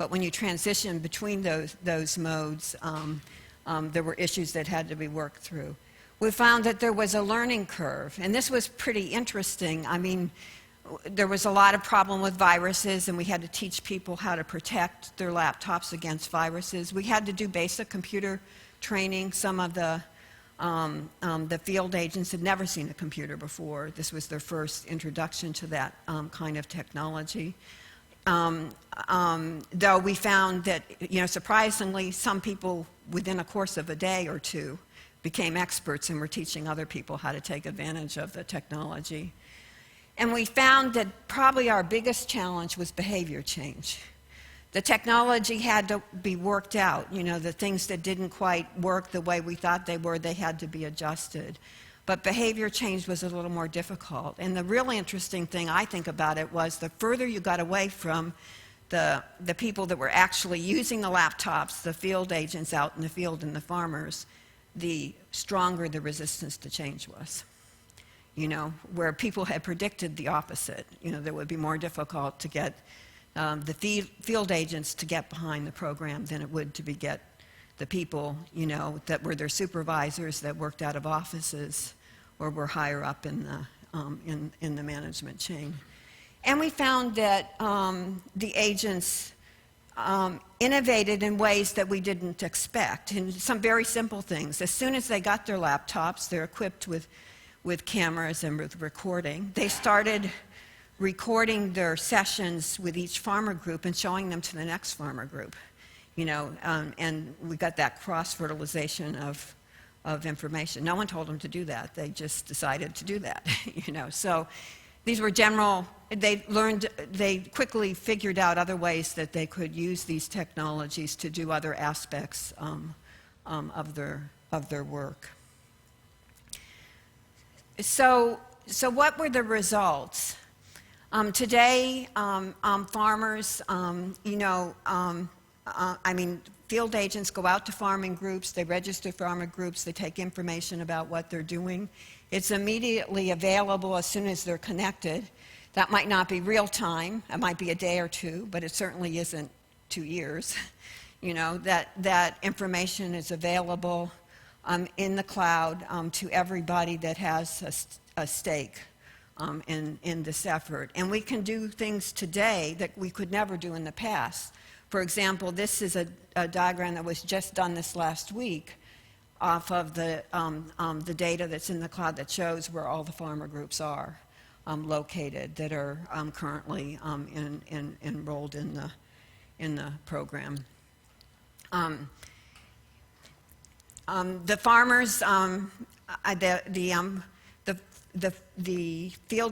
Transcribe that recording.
but when you transition between those modes, there were issues that had to be worked through. We found that there was a learning curve, and this was pretty interesting. I mean, there was a lot of problem with viruses, and we had to teach people how to protect their laptops against viruses. We had to do basic computer training. Some of the field agents had never seen a computer before. This was their first introduction to that kind of technology. Though we found that, surprisingly, some people within a course of a day or two became experts and were teaching other people how to take advantage of the technology. And we found that probably our biggest challenge was behavior change. The technology had to be worked out. The things that didn't quite work the way we thought they were, they had to be adjusted. But behavior change was a little more difficult. And the really interesting thing I think about it was the further you got away from the people that were actually using the laptops, the field agents out in the field and the farmers, the stronger the resistance to change was. Where people had predicted the opposite, that it would be more difficult to get the field agents to get behind the program than it would to get the people, that were their supervisors that worked out of offices or were higher up in the management chain. And we found that the agents innovated in ways that we didn't expect, and some very simple things. As soon as they got their laptops, they're equipped with cameras and with recording. They started recording their sessions with each farmer group and showing them to the next farmer group. And we got that cross-fertilization of information. No one told them to do that. They just decided to do that. So these were general. They quickly figured out other ways that they could use these technologies to do other aspects of their work. So what were the results? Today, farmers, field agents go out to farming groups, they register farming groups, they take information about what they're doing. It's immediately available as soon as they're connected. That might not be real time, it might be a day or two, but it certainly isn't 2 years. That information is available in the cloud to everybody that has a stake in this effort. And we can do things today that we could never do in the past. For example, this is a diagram that was just done this last week off of the data that's in the cloud that shows where all the farmer groups are located that are currently enrolled in the program. The farmers, the field